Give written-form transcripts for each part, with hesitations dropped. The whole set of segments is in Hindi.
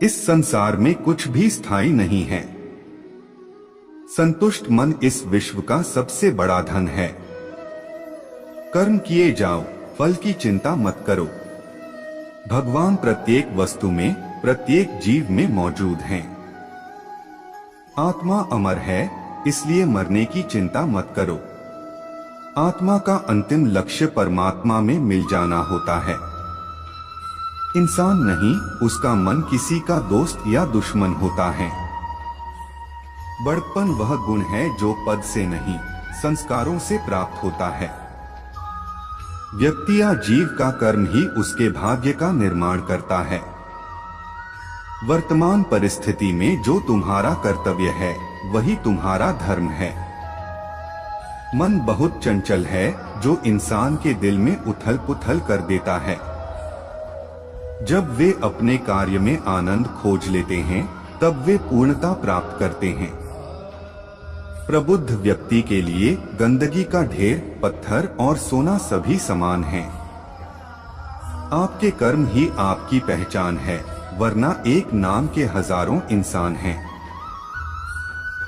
इस संसार में कुछ भी स्थायी नहीं है। संतुष्ट मन इस विश्व का सबसे बड़ा धन है। कर्म किए जाओ, फल की चिंता मत करो। भगवान प्रत्येक वस्तु में, प्रत्येक जीव में मौजूद हैं। आत्मा अमर है, इसलिए मरने की चिंता मत करो। आत्मा का अंतिम लक्ष्य परमात्मा में मिल जाना होता है। इंसान नहीं, उसका मन किसी का दोस्त या दुश्मन होता है। बड़प्पन वह गुण है जो पद से नहीं, संस्कारों से प्राप्त होता है। व्यक्ति या जीव का कर्म ही उसके भाग्य का निर्माण करता है। वर्तमान परिस्थिति में जो तुम्हारा कर्तव्य है, वही तुम्हारा धर्म है। मन बहुत चंचल है, जो इंसान के दिल में उथल पुथल कर देता है। जब वे अपने कार्य में आनंद खोज लेते हैं, तब वे पूर्णता प्राप्त करते हैं। प्रबुद्ध व्यक्ति के लिए गंदगी का ढेर, पत्थर और सोना सभी समान हैं। आपके कर्म ही आपकी पहचान है, वरना एक नाम के हजारों इंसान हैं।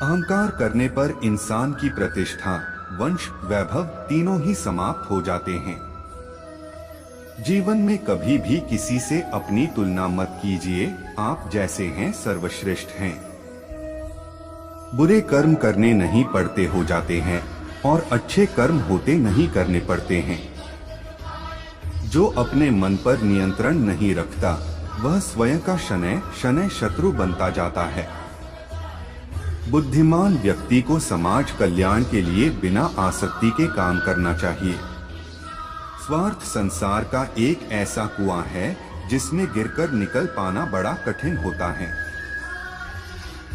अहंकार करने पर इंसान की प्रतिष्ठा, वंश, वैभव तीनों ही समाप्त हो जाते हैं। जीवन में कभी भी किसी से अपनी तुलना मत कीजिए, आप जैसे हैं सर्वश्रेष्ठ हैं। बुरे कर्म करने नहीं पड़ते हो जाते हैं, और अच्छे कर्म होते नहीं करने पड़ते हैं। जो अपने मन पर नियंत्रण नहीं रखता, वह स्वयं का शनैः शनैः शत्रु बनता जाता है। बुद्धिमान व्यक्ति को समाज कल्याण के लिए बिना आसक्ति के काम करना चाहिए। स्वार्थ संसार का एक ऐसा कुआं है, जिसमें गिरकर निकल पाना बड़ा कठिन होता है।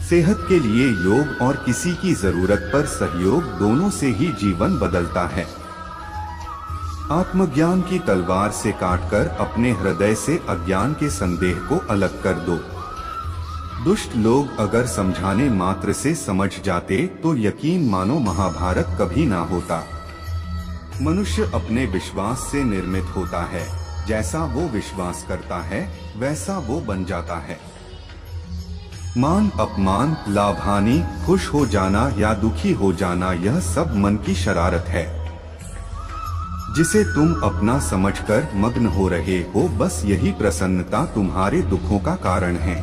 सेहत के लिए योग और किसी की जरूरत पर सहयोग, दोनों से ही जीवन बदलता है। आत्मज्ञान की तलवार से काटकर अपने हृदय से अज्ञान के संदेह को अलग कर दो। दुष्ट लोग अगर समझाने मात्र से समझ जाते तो यकीन मानो महाभारत कभी ना होता। मनुष्य अपने विश्वास से निर्मित होता है, जैसा वो विश्वास करता है वैसा वो बन जाता है। मान अपमान, लाभ हानि, खुश हो जाना या दुखी हो जाना, यह सब मन की शरारत है, जिसे तुम अपना समझकर मग्न हो रहे हो। बस यही प्रसन्नता तुम्हारे दुखों का कारण है।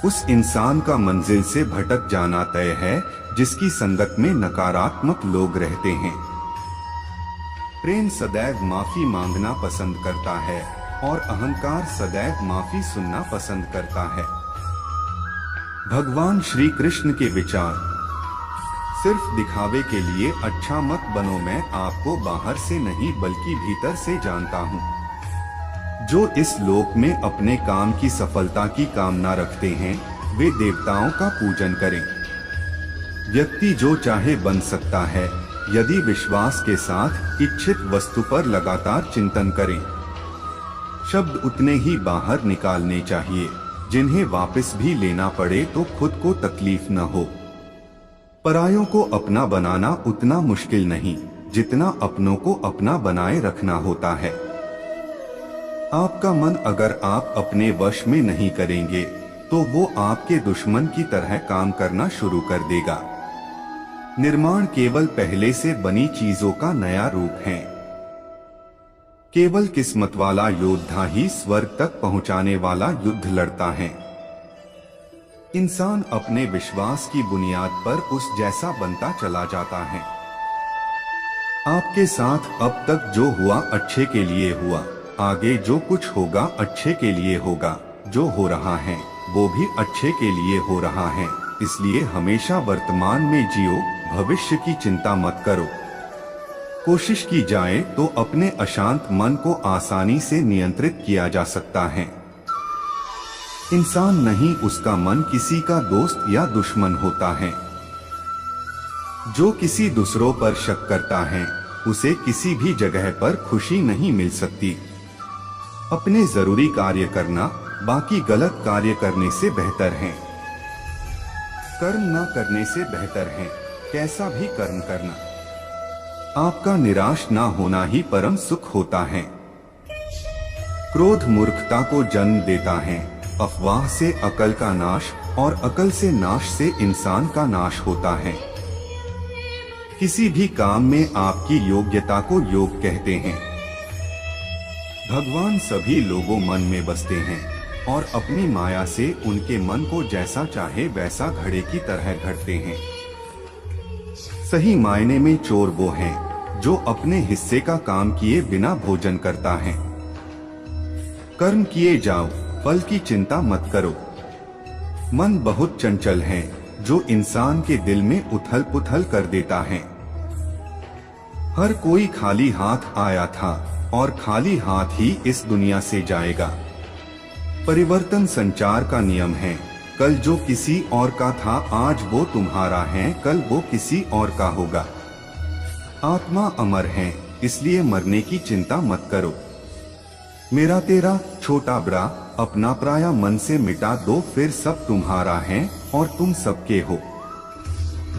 उस इंसान का मंजिल से भटक जाना तय है, जिसकी संगत में नकारात्मक लोग रहते हैं। प्रेम सदैव माफी मांगना पसंद करता है, और अहंकार सदैव माफी सुनना पसंद करता है। भगवान श्री कृष्ण के विचार, सिर्फ दिखावे के लिए अच्छा मत बनो, मैं आपको बाहर से नहीं बल्कि भीतर से जानता हूँ। जो इस लोक में अपने काम की सफलता की कामना रखते हैं, वे देवताओं का पूजन करें। व्यक्ति जो चाहे बन सकता है, यदि विश्वास के साथ इच्छित वस्तु पर लगातार चिंतन करें। शब्द उतने ही बाहर निकालने चाहिए, जिन्हें वापस भी लेना पड़े तो खुद को तकलीफ न हो। परायों को अपना बनाना उतना मुश्किल नहीं, जितना अपनों को अपना बनाए रखना होता है। आपका मन अगर आप अपने वश में नहीं करेंगे, तो वो आपके दुश्मन की तरह काम करना शुरू कर देगा। निर्माण केवल पहले से बनी चीजों का नया रूप है। केवल किस्मत वाला योद्धा ही स्वर्ग तक पहुंचाने वाला युद्ध लड़ता है। इंसान अपने विश्वास की बुनियाद पर उस जैसा बनता चला जाता है। आपके साथ अब तक जो हुआ अच्छे के लिए हुआ, आगे जो कुछ होगा अच्छे के लिए होगा। जो हो रहा है वो भी अच्छे के लिए हो रहा है, इसलिए हमेशा वर्तमान में जियो, भविष्य की चिंता मत करो। कोशिश की जाए तो अपने अशांत मन को आसानी से नियंत्रित किया जा सकता है। इंसान नहीं, उसका मन किसी का दोस्त या दुश्मन होता है। जो किसी दूसरों पर शक करता है, उसे किसी भी जगह पर खुशी नहीं मिल सकती। अपने जरूरी कार्य करना बाकी गलत कार्य करने से बेहतर है। कर्म न करने से बेहतर है कैसा भी कर्म करना। आपका निराश ना होना ही परम सुख होता है। क्रोध मूर्खता को जन्म देता है, अफवाह से अकल का नाश और अकल से नाश से इंसान का नाश होता है। किसी भी काम में आपकी योग्यता को योग कहते हैं। भगवान सभी लोगों मन में बसते हैं और अपनी माया से उनके मन को जैसा चाहे वैसा घड़े की तरह घड़ते हैं। सही मायने में चोर वो है जो अपने हिस्से का काम किए बिना भोजन करता है। कर्म किए जाओ, फल की चिंता मत करो। मन बहुत चंचल है जो इंसान के दिल में उथल पुथल कर देता है। हर कोई खाली हाथ आया था और खाली हाथ ही इस दुनिया से जाएगा। परिवर्तन संचार का नियम है। कल जो किसी और का था आज वो तुम्हारा है, कल वो किसी और का होगा। आत्मा अमर है, इसलिए मरने की चिंता मत करो। मेरा तेरा, छोटा बड़ा, अपना पराया मन से मिटा दो, फिर सब तुम्हारा है और तुम सबके हो।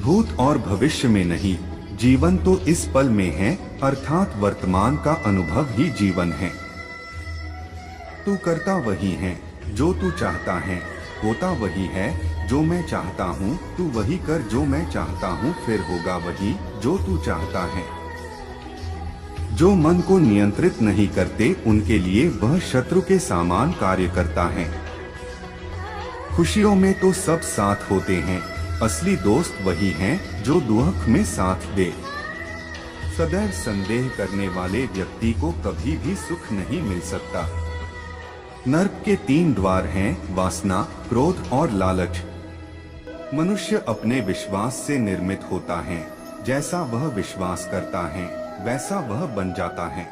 भूत और भविष्य में नहीं, जीवन तो इस पल में है, अर्थात वर्तमान का अनुभव ही जीवन है। तू करता वही है जो तू चाहता है, होता वही है जो मैं चाहता हूँ। तू वही कर जो मैं चाहता हूँ, फिर होगा वही जो तू चाहता है। जो मन को नियंत्रित नहीं करते उनके लिए वह शत्रु के समान कार्य करता है। खुशियों में तो सब साथ होते हैं, असली दोस्त वही हैं जो दुख में साथ दे। सदैव संदेह करने वाले व्यक्ति को कभी भी सुख नहीं मिल सकता। नरक के 3 द्वार हैं, वासना, क्रोध और लालच। मनुष्य अपने विश्वास से निर्मित होता है। जैसा वह विश्वास करता है वैसा वह बन जाता है।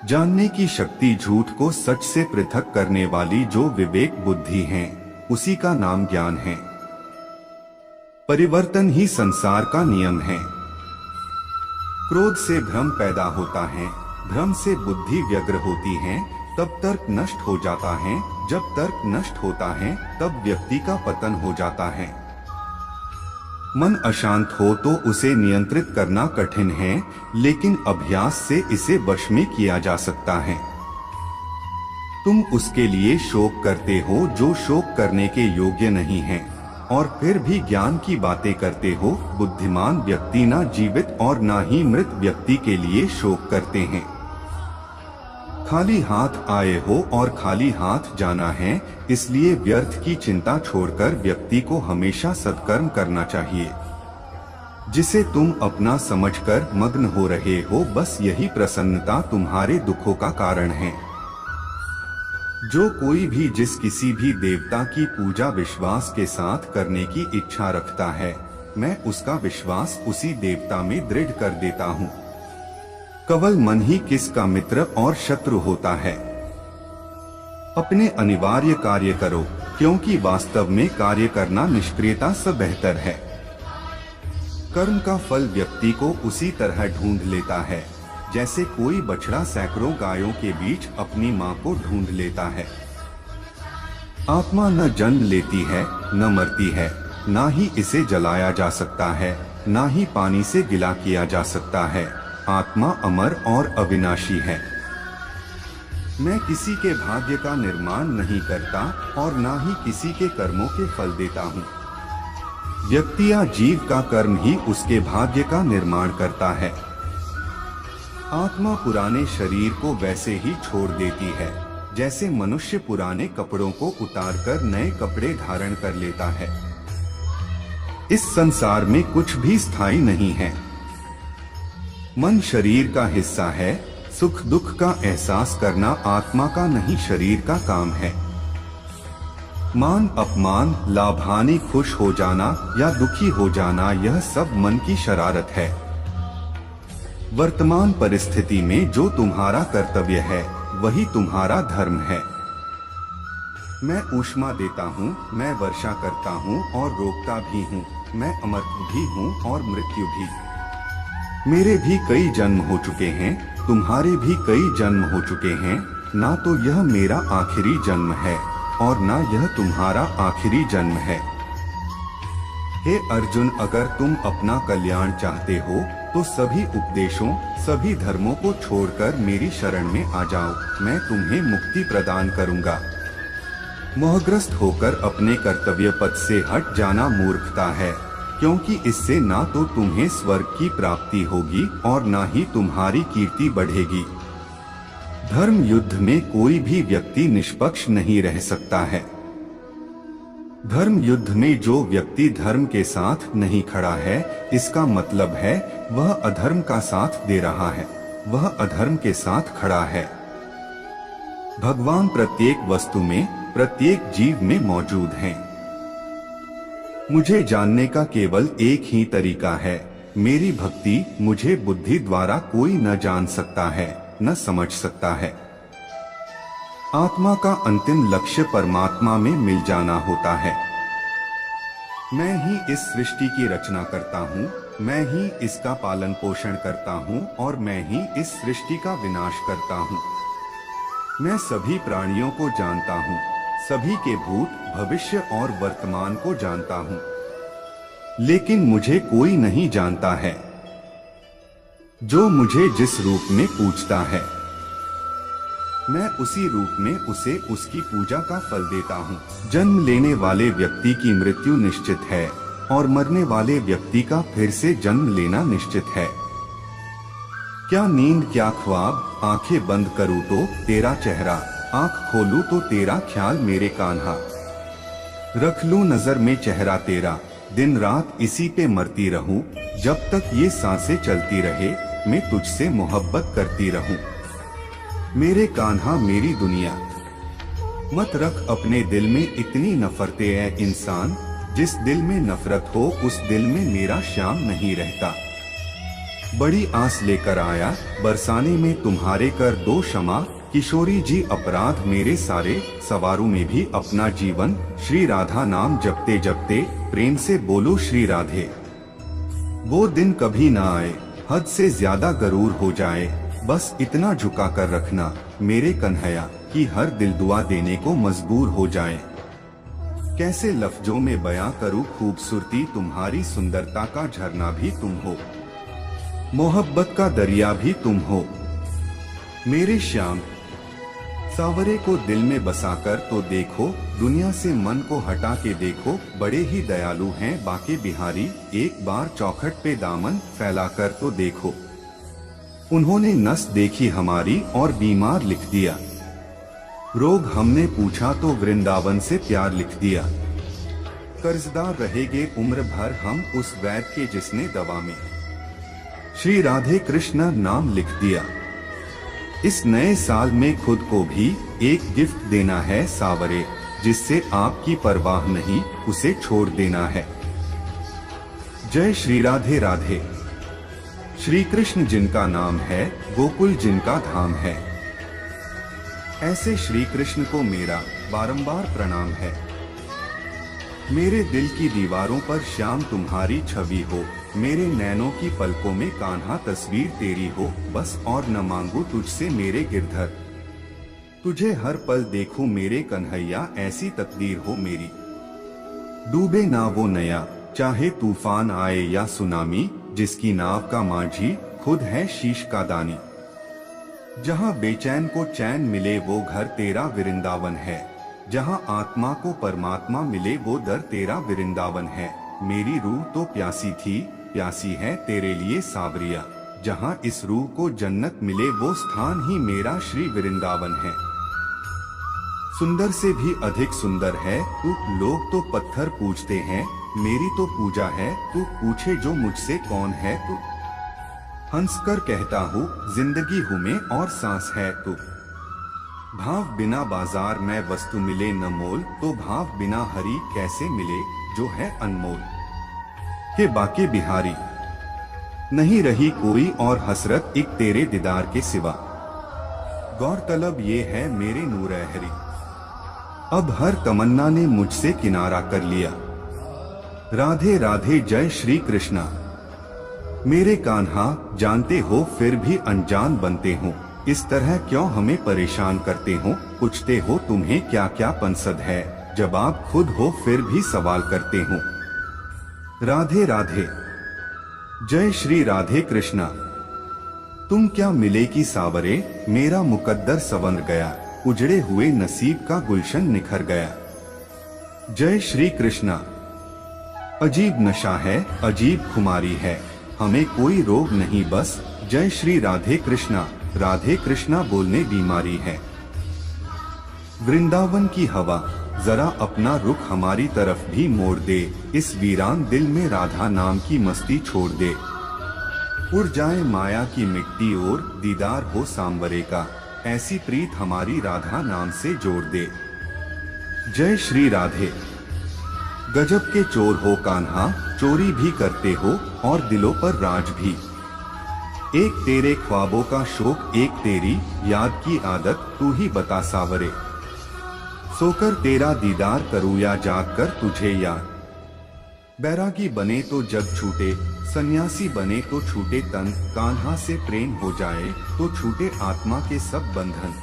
जानने की शक्ति झूठ को सच से पृथक करने वाली जो विवेक बुद्धि है, उसी का नाम ज्ञान है। परिवर्तन ही संसार का नियम है। क्रोध से भ्रम पैदा होता है, भ्रम से बुद्धि व्यग्र होती है, तब तर्क नष्ट हो जाता है। जब तर्क नष्ट होता है तब व्यक्ति का पतन हो जाता है। मन अशांत हो तो उसे नियंत्रित करना कठिन है, लेकिन अभ्यास से इसे वश में किया जा सकता है। तुम उसके लिए शोक करते हो जो शोक करने के योग्य नहीं है, और फिर भी ज्ञान की बातें करते हो। बुद्धिमान व्यक्ति ना जीवित और ना ही मृत व्यक्ति के लिए शोक करते हैं। खाली हाथ आए हो और खाली हाथ जाना है, इसलिए व्यर्थ की चिंता छोड़कर व्यक्ति को हमेशा सत्कर्म करना चाहिए। जिसे तुम अपना समझकर मग्न हो रहे हो, बस यही प्रसन्नता तुम्हारे दुखों का कारण है। जो कोई भी जिस किसी भी देवता की पूजा विश्वास के साथ करने की इच्छा रखता है, मैं उसका विश्वास उसी देवता में दृढ़ कर देता हूँ। केवल मन ही किसका मित्र और शत्रु होता है। अपने अनिवार्य कार्य करो, क्योंकि वास्तव में कार्य करना निष्क्रियता से बेहतर है। कर्म का फल व्यक्ति को उसी तरह ढूंढ लेता है जैसे कोई बछड़ा सैकड़ों गायों के बीच अपनी मां को ढूंढ लेता है। आत्मा न जन्म लेती है, न मरती है, ना ही इसे जलाया जा सकता है, ना ही पानी से गिला किया जा सकता है। आत्मा अमर और अविनाशी है। मैं किसी के भाग्य का निर्माण नहीं करता और ना ही किसी के कर्मों के फल देता हूँ। व्यक्ति या जीव का कर्म ही उसके भाग्य का निर्माण करता है। आत्मा पुराने शरीर को वैसे ही छोड़ देती है जैसे मनुष्य पुराने कपड़ों को उतारकर नए कपड़े धारण कर लेता है। इस संसार में कुछ भी स्थायी नहीं है। मन शरीर का हिस्सा है। सुख दुख का एहसास करना आत्मा का नहीं शरीर का काम है। मान अपमान, लाभ हानि, खुश हो जाना या दुखी हो जाना, यह सब मन की शरारत है। वर्तमान परिस्थिति में जो तुम्हारा कर्तव्य है वही तुम्हारा धर्म है। मैं ऊष्मा देता हूँ, मैं वर्षा करता हूँ और रोकता भी हूँ, मैं अमर भी हूँ और मृत्यु भी। मेरे भी कई जन्म हो चुके हैं, तुम्हारे भी कई जन्म हो चुके हैं। ना तो यह मेरा आखिरी जन्म है और ना यह तुम्हारा आखिरी जन्म है। हे अर्जुन, अगर तुम अपना कल्याण चाहते हो तो सभी उपदेशों, सभी धर्मों को छोड़कर मेरी शरण में आ जाओ। मैं तुम्हें मुक्ति प्रदान करूंगा। मोहग्रस्त होकर अपने कर्तव्य पथ से हट जाना मूर्खता है, क्योंकि इससे ना तो तुम्हें स्वर्ग की प्राप्ति होगी और ना ही तुम्हारी कीर्ति बढ़ेगी। धर्म युद्ध में कोई भी व्यक्ति निष्पक्ष नहीं रह सकता है। धर्म युद्ध में जो व्यक्ति धर्म के साथ नहीं खड़ा है, इसका मतलब है वह अधर्म का साथ दे रहा है, वह अधर्म के साथ खड़ा है। भगवान प्रत्येक वस्तु में, प्रत्येक जीव में मौजूद हैं। मुझे जानने का केवल एक ही तरीका है, मेरी भक्ति। मुझे बुद्धि द्वारा कोई न जान सकता है, न समझ सकता है। आत्मा का अंतिम लक्ष्य परमात्मा में मिल जाना होता है। मैं ही इस सृष्टि की रचना करता हूँ, मैं ही इसका पालन पोषण करता हूँ और मैं ही इस सृष्टि का विनाश करता हूँ। मैं सभी प्राणियों को जानता हूँ, सभी के भूत, भविष्य और वर्तमान को जानता हूँ, लेकिन मुझे कोई नहीं जानता है। जो मुझे जिस रूप में पूजता है, मैं उसी रूप में उसे उसकी पूजा का फल देता हूँ। जन्म लेने वाले व्यक्ति की मृत्यु निश्चित है और मरने वाले व्यक्ति का फिर से जन्म लेना निश्चित है। क्या नींद, क्या ख्वाब, आंखें बंद करूँ तो तेरा चेहरा, आंख खोलूं तो तेरा ख्याल मेरे कान्हा। रख लूं नजर में चेहरा तेरा, दिन रात इसी पे मरती रहूं। जब तक ये सांसें चलती रहे, मैं तुझसे मोहब्बत करती रहूं। मेरे कान्हा मेरी दुनिया। मत रख अपने दिल में इतनी नफरतें ऐ इंसान, जिस दिल में नफरत हो उस दिल में मेरा श्याम नहीं रहता। बड़ी आस लेकर आया, बरसाने में तुम्हारे कर दो क्षमा। किशोरी जी अपराध मेरे सारे, सवारों में भी अपना जीवन। श्री राधा नाम जपते जपते प्रेम से बोलो श्री राधे। वो दिन कभी ना आए, हद से ज्यादा गरूर हो जाए। बस इतना झुका कर रखना मेरे कन्हैया, कि हर दिल दुआ देने को मजबूर हो जाए। कैसे लफ्जों में बयां करूं खूबसूरती तुम्हारी, सुंदरता का झरना भी तुम हो, मोहब्बत का दरिया भी तुम हो। मेरे श्याम सावरे को दिल में बसाकर तो देखो, दुनिया से मन को हटा के देखो। बड़े ही दयालु हैं बाके बिहारी, एक बार चौखट पे दामन फैलाकर तो देखो। उन्होंने नस देखी हमारी और बीमार लिख दिया, रोग हमने पूछा तो वृंदावन से प्यार लिख दिया। कर्जदार रहेंगे उम्र भर हम उस वैद्य के जिसने दवा में श्री राधे कृष्ण नाम लिख दिया। इस नए साल में खुद को भी एक गिफ्ट देना है सावरे, जिससे आपकी परवाह नहीं उसे छोड़ देना है। जय श्री राधे राधे। श्री कृष्ण जिनका नाम है, गोकुल जिनका धाम है, ऐसे श्री कृष्ण को मेरा बारंबार प्रणाम है। मेरे दिल की दीवारों पर श्याम तुम्हारी छवि हो, मेरे नैनों की पलकों में कान्हा तस्वीर तेरी हो। बस और न मांगू तुझसे मेरे गिरधर, तुझे हर पल देखूं मेरे कन्हैया। ऐसी तकदीर हो मेरी, डूबे ना वो नया, चाहे तूफान आए या सुनामी। जिसकी नाव का माझी खुद है शीश का दानी। जहाँ बेचैन को चैन मिले वो घर तेरा वृंदावन है, जहाँ आत्मा को परमात्मा मिले वो दर तेरा वृंदावन है। मेरी रूह तो प्यासी थी, प्यासी है तेरे लिए सावरिया। जहाँ इस रूह को जन्नत मिले वो स्थान ही मेरा श्री वृंदावन है। सुंदर से भी अधिक सुंदर है तू, लोग तो पत्थर पूजते हैं, मेरी तो पूजा है तू। पूछे जो मुझसे कौन है तू, हंसकर कहता हूँ जिंदगी हूँ मैं और सांस है तू। भाव बिना बाजार में वस्तु मिले न मोल, तो भाव बिना हरि कैसे मिले जो है अनमोल। के बाके बिहारी नहीं रही कोई और हसरत एक तेरे दीदार के सिवा। गौरतलब ये है मेरे नूर हरी, अब हर तमन्ना ने मुझसे किनारा कर लिया। राधे राधे जय श्री कृष्णा। मेरे कान्हा जानते हो फिर भी अनजान बनते हो, इस तरह क्यों हमें परेशान करते हो। पूछते हो तुम्हें क्या क्या पंसद है, जवाब खुद हो फिर भी सवाल करते हो। राधे राधे जय श्री राधे कृष्णा। तुम क्या मिले कि सावरे, मेरा मुकद्दर संवर गया। उजड़े हुए नसीब का गुलशन निखर गया। जय श्री कृष्णा। अजीब नशा है, अजीब खुमारी है, हमें कोई रोग नहीं, बस जय श्री राधे कृष्णा बोलने बीमारी है। वृंदावन की हवा जरा अपना रुख हमारी तरफ भी मोड़ दे, इस वीरान दिल में राधा नाम की मस्ती छोड़ दे। उड़ जाए माया की मिट्टी और दीदार हो सांवरे का, ऐसी प्रीत हमारी राधा नाम से जोड़ दे। जय श्री राधे। गजब के चोर हो कान्हा, चोरी भी करते हो और दिलों पर राज भी। एक तेरे ख्वाबों का शौक, एक तेरी याद की आदत, तू ही बता सावरे। सोकर तेरा दीदार करूं या जाग कर तुझे याद। बैरागी बने तो जग छूटे, सन्यासी बने तो छूटे तन, कान्हा से प्रेम हो जाए तो छूटे आत्मा के सब बंधन।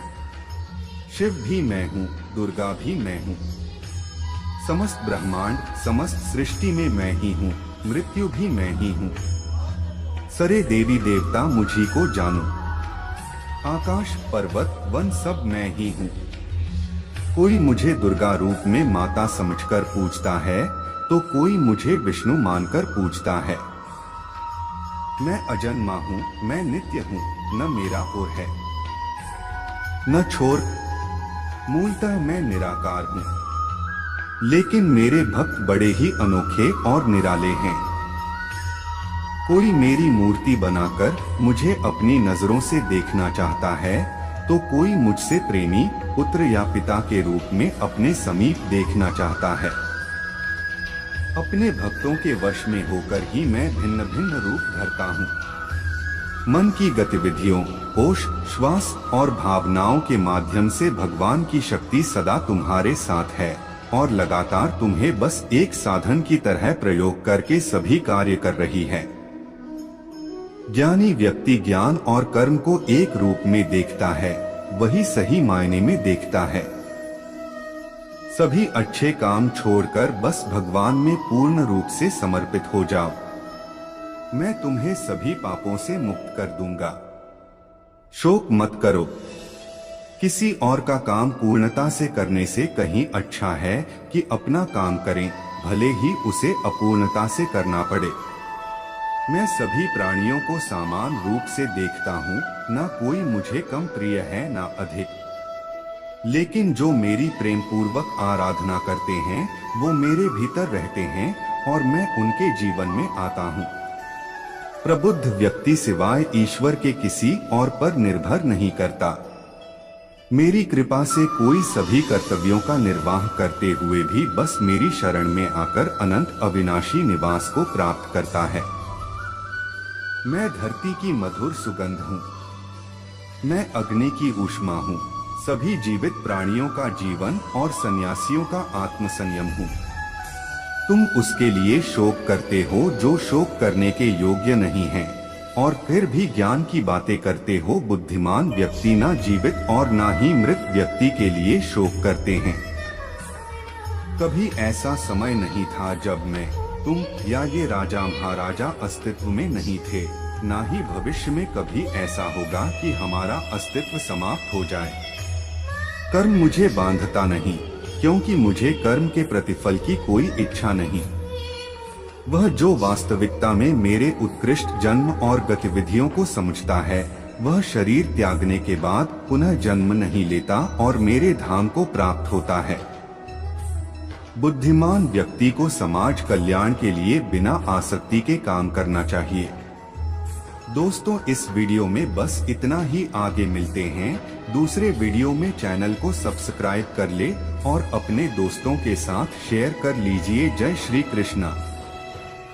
शिव भी मैं हूँ, दुर्गा भी मैं हूँ, समस्त ब्रह्मांड समस्त सृष्टि में मैं ही हूँ, मृत्यु भी मैं ही हूँ। सरे देवी देवता मुझी को जानो, आकाश पर्वत वन सब मैं ही हूँ। कोई मुझे दुर्गा रूप में माता समझकर पूजता है, तो कोई मुझे विष्णु मानकर पूजता है। मैं अजन्मा हूँ, मैं नित्य हूँ, न मेरा और है न छोर, मूलतः मैं निराकार हूँ। लेकिन मेरे भक्त बड़े ही अनोखे और निराले हैं। कोई मेरी मूर्ति बनाकर मुझे अपनी नजरों से देखना चाहता है, तो कोई मुझसे प्रेमी पुत्र या पिता के रूप में अपने समीप देखना चाहता है। अपने भक्तों के वश में होकर ही मैं भिन्न भिन्न रूप धरता हूँ। मन की गतिविधियों, होश, श्वास और भावनाओं के माध्यम से भगवान की शक्ति सदा तुम्हारे साथ है और लगातार तुम्हें बस एक साधन की तरह प्रयोग करके सभी कार्य कर रही है। ज्ञानी व्यक्ति ज्ञान और कर्म को एक रूप में देखता है, वही सही मायने में देखता है। सभी अच्छे काम छोड़कर बस भगवान में पूर्ण रूप से समर्पित हो जाओ। मैं तुम्हें सभी पापों से मुक्त कर दूंगा। शोक मत करो। किसी और का काम पूर्णता से करने से कहीं अच्छा है कि अपना काम करें, भले ही उसे अपूर्णता से करना पड़े। मैं सभी प्राणियों को समान रूप से देखता हूँ, ना कोई मुझे कम प्रिय है ना अधिक। लेकिन जो मेरी प्रेम पूर्वक आराधना करते हैं, वो मेरे भीतर रहते हैं और मैं उनके जीवन में आता हूँ। प्रबुद्ध व्यक्ति सिवाय ईश्वर के किसी और पर निर्भर नहीं करता। मेरी कृपा से कोई सभी कर्तव्यों का निर्वाह करते हुए भी बस मेरी शरण में आकर अनंत अविनाशी निवास को प्राप्त करता है। मैं धरती की मधुर सुगंध हूँ, मैं अग्नि की ऊष्मा हूँ, सभी जीवित प्राणियों का जीवन और सन्यासियों का आत्मसंयम हूँ। तुम उसके लिए शोक करते हो जो शोक करने के योग्य नहीं है, और फिर भी ज्ञान की बातें करते हो। बुद्धिमान व्यक्ति ना जीवित और ना ही मृत व्यक्ति के लिए शोक करते हैं। कभी ऐसा समय नहीं था जब मैं, तुम या ये राजा महाराजा अस्तित्व में नहीं थे, ना ही भविष्य में कभी ऐसा होगा कि हमारा अस्तित्व समाप्त हो जाए। कर्म मुझे बांधता नहीं, क्योंकि मुझे कर्म के प्रतिफल की कोई इच्छा नहीं। वह जो वास्तविकता में मेरे उत्कृष्ट जन्म और गतिविधियों को समझता है, वह शरीर त्यागने के बाद पुनः जन्म नहीं लेता और मेरे धाम को प्राप्त होता है। बुद्धिमान व्यक्ति को समाज कल्याण के लिए बिना आसक्ति के काम करना चाहिए। दोस्तों, इस वीडियो में बस इतना ही। आगे मिलते हैं दूसरे वीडियो में। चैनल को सब्सक्राइब कर ले और अपने दोस्तों के साथ शेयर कर लीजिए। जय श्री कृष्णा।